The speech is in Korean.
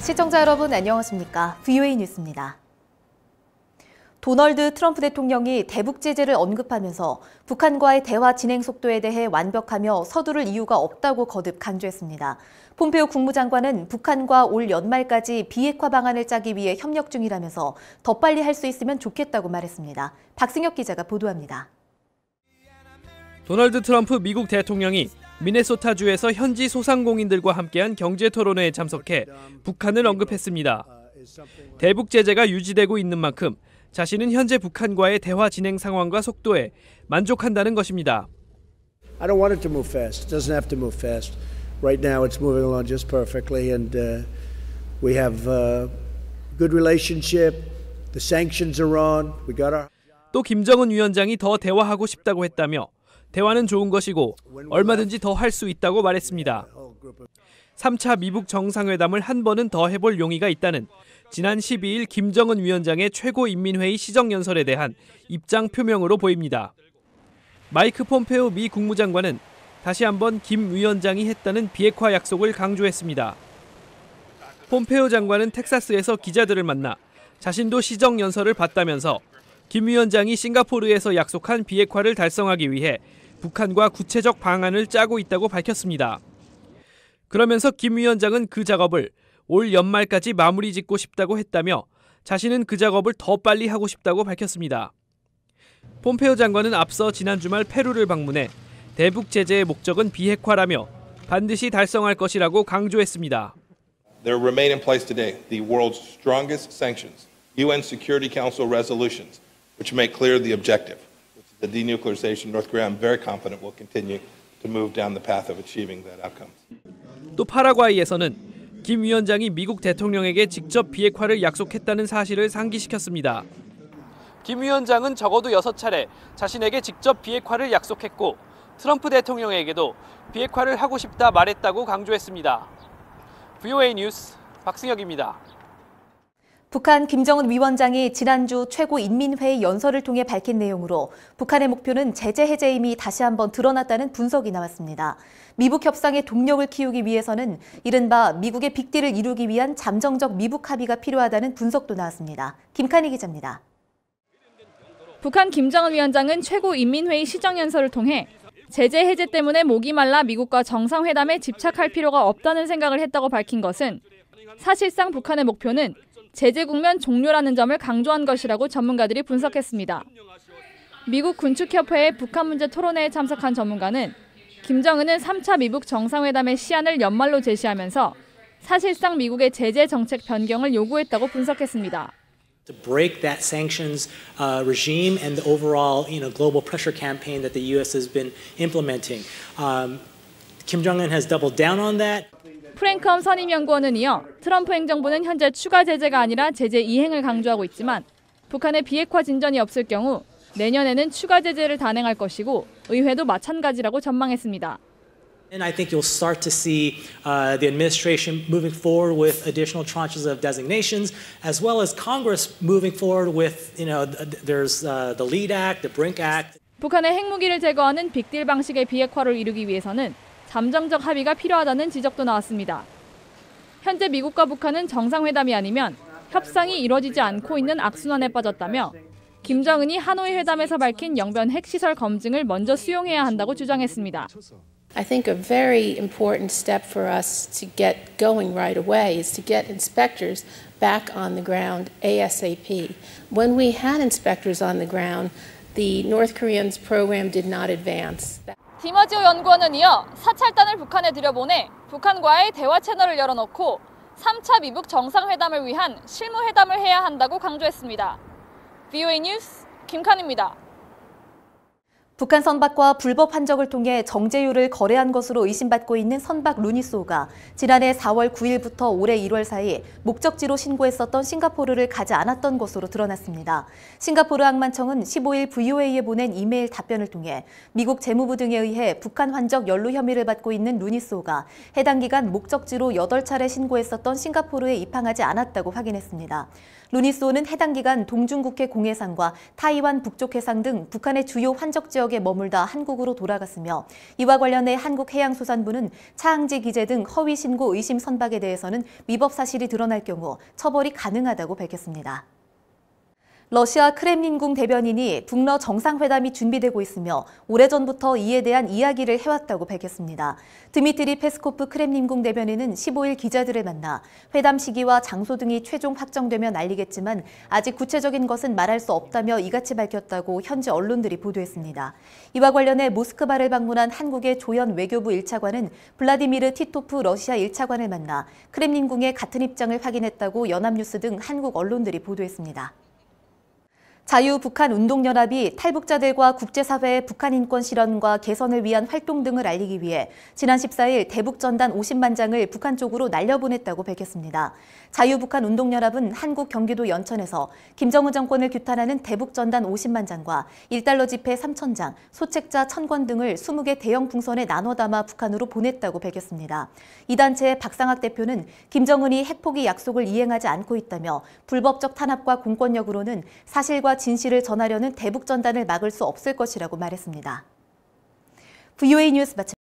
시청자 여러분 안녕하십니까? VOA 뉴스입니다. 도널드 트럼프 대통령이 대북 제재를 언급하면서 북한과의 대화 진행 속도에 대해 완벽하며 서두를 이유가 없다고 거듭 강조했습니다. 폼페오 국무장관은 북한과 올 연말까지 비핵화 방안을 짜기 위해 협력 중이라면서 더 빨리 할 수 있으면 좋겠다고 말했습니다. 박승혁 기자가 보도합니다. 도널드 트럼프 미국 대통령이 미네소타주에서 현지 소상공인들과 함께한 경제 토론회에 참석해 북한을 언급했습니다. 대북 제재가 유지되고 있는 만큼 자신은 현재 북한과의 대화 진행 상황과 속도에 만족한다는 것입니다. I don't want it to move fast. It doesn't have to move fast. Right now it's moving along just perfectly and we have a good relationship. The sanctions are on. We got our 또 김정은 위원장이 더 대화하고 싶다고 했다며 대화는 좋은 것이고 얼마든지 더 할 수 있다고 말했습니다. 3차 미북 정상회담을 한 번은 더 해볼 용의가 있다는 지난 12일 김정은 위원장의 최고인민회의 시정연설에 대한 입장 표명으로 보입니다. 마이크 폼페오 미 국무장관은 다시 한번 김 위원장이 했다는 비핵화 약속을 강조했습니다. 폼페오 장관은 텍사스에서 기자들을 만나 자신도 시정연설을 봤다면서 김 위원장이 싱가포르에서 약속한 비핵화를 달성하기 위해 북한과 구체적 방안을 짜고 있다고 밝혔습니다. 그러면서 김 위원장은 그 작업을 올 연말까지 마무리 짓고 싶다고 했다며 자신은 그 작업을 더 빨리 하고 싶다고 밝혔습니다. 폼페오 장관은 앞서 지난 주말 페루를 방문해 대북 제재의 목적은 비핵화라며 반드시 달성할 것이라고 강조했습니다. There remain in place today the world's strongest sanctions, UN Security Council resolutions, which make clear the objective, which is the denuclearization of North Korea. I'm very confident we'll continue to move down the path of achieving that outcome. 또 파라과이에서는 김 위원장이 미국 대통령에게 직접 비핵화를 약속했다는 사실을 상기시켰습니다. 김 위원장은 적어도 6차례 자신에게 직접 비핵화를 약속했고 트럼프 대통령에게도 비핵화를 하고 싶다 말했다고 강조했습니다. VOA 뉴스 박승혁입니다. 북한 김정은 위원장이 지난주 최고인민회의 연설을 통해 밝힌 내용으로 북한의 목표는 제재 해제임이 다시 한번 드러났다는 분석이 나왔습니다. 미북 협상의 동력을 키우기 위해서는 이른바 미국의 빅딜을 이루기 위한 잠정적 미북 합의가 필요하다는 분석도 나왔습니다. 김칸희 기자입니다. 북한 김정은 위원장은 최고인민회의 시정연설을 통해 제재 해제 때문에 목이 말라 미국과 정상회담에 집착할 필요가 없다는 생각을 했다고 밝힌 것은 사실상 북한의 목표는 제재 국면 종료라는 점을 강조한 것이라고 전문가들이 분석했습니다. 미국 군축협회의 북한 문제 토론회에 참석한 전문가는 김정은은 3차 미북 정상회담의 시한을 연말로 제시하면서 사실상 미국의 제재 정책 변경을 요구했다고 분석했습니다. To break that sanctions regime and the overall, global pressure campaign that the U.S. has been implementing. Kim Jong-un has doubled down on that. 프랭컴 선임연구원은 이어 트럼프 행정부는 현재 추가 제재가 아니라 제재 이행을 강조하고 있지만 북한의 비핵화 진전이 없을 경우 내년에는 추가 제재를 단행할 것이고 의회도 마찬가지라고 전망했습니다. And I think you'll start to see the administration moving forward with additional tranches of designations, as well as Congress moving forward with, there's the LEAD Act, the BRINC Act. 북한의 핵무기를 제거하는 빅딜 방식의 비핵화를 이루기 위해서는 잠정적 합의가 필요하다는 지적도 나왔습니다. 현재 미국과 북한은 정상회담이 아니면 협상이 이루어지지 않고 있는 악순환에 빠졌다며 김정은이 하노이 회담에서 밝힌 영변 핵시설 검증을 먼저 수용해야 한다고 주장했습니다. I think a very important step for us to get going right away is to get inspectors back on the ground ASAP. When we had inspectors on the ground, the North Koreans' program did not advance. 디마지오 연구원은 이어 사찰단을 북한에 들여보내 북한과의 대화 채널을 열어놓고 3차 미북 정상회담을 위한 실무회담을 해야 한다고 강조했습니다. VOA 뉴스 김칸입니다. 북한 선박과 불법 환적을 통해 정제유를 거래한 것으로 의심받고 있는 선박 루니소가 지난해 4월 9일부터 올해 1월 사이 목적지로 신고했었던 싱가포르를 가지 않았던 것으로 드러났습니다. 싱가포르 항만청은 15일 VOA에 보낸 이메일 답변을 통해 미국 재무부 등에 의해 북한 환적 연루 혐의를 받고 있는 루니소가 해당 기간 목적지로 8차례 신고했었던 싱가포르에 입항하지 않았다고 확인했습니다. 루니소는 해당 기간 동중국해 공해상과 타이완 북쪽 해상 등 북한의 주요 환적 지역에 머물다 한국으로 돌아갔으며 이와 관련해 한국해양수산부는 차항지 기재 등 허위 신고 의심 선박에 대해서는 위법 사실이 드러날 경우 처벌이 가능하다고 밝혔습니다. 러시아 크렘린궁 대변인이 북러 정상회담이 준비되고 있으며 오래전부터 이에 대한 이야기를 해왔다고 밝혔습니다. 드미트리 페스코프 크렘린궁 대변인은 15일 기자들을 만나 회담 시기와 장소 등이 최종 확정되면 알리겠지만 아직 구체적인 것은 말할 수 없다며 이같이 밝혔다고 현지 언론들이 보도했습니다. 이와 관련해 모스크바를 방문한 한국의 조현 외교부 1차관은 블라디미르 티토프 러시아 1차관을 만나 크렘린궁의 같은 입장을 확인했다고 연합뉴스 등 한국 언론들이 보도했습니다. 자유북한운동연합이 탈북자들과 국제사회의 북한 인권 실현과 개선을 위한 활동 등을 알리기 위해 지난 14일 대북전단 50만 장을 북한 쪽으로 날려보냈다고 밝혔습니다. 자유북한운동연합은 한국 경기도 연천에서 김정은 정권을 규탄하는 대북전단 50만 장과 1달러 지폐 3,000장, 소책자 1,000권 등을 20개 대형 풍선에 나눠 담아 북한으로 보냈다고 밝혔습니다. 이 단체의 박상학 대표는 김정은이 핵포기 약속을 이행하지 않고 있다며 불법적 탄압과 공권력으로는 사실과 진실을 전하려는 대북전단을 막을 수 없을 것이라고 말했습니다. VOA 뉴스 마칩니다.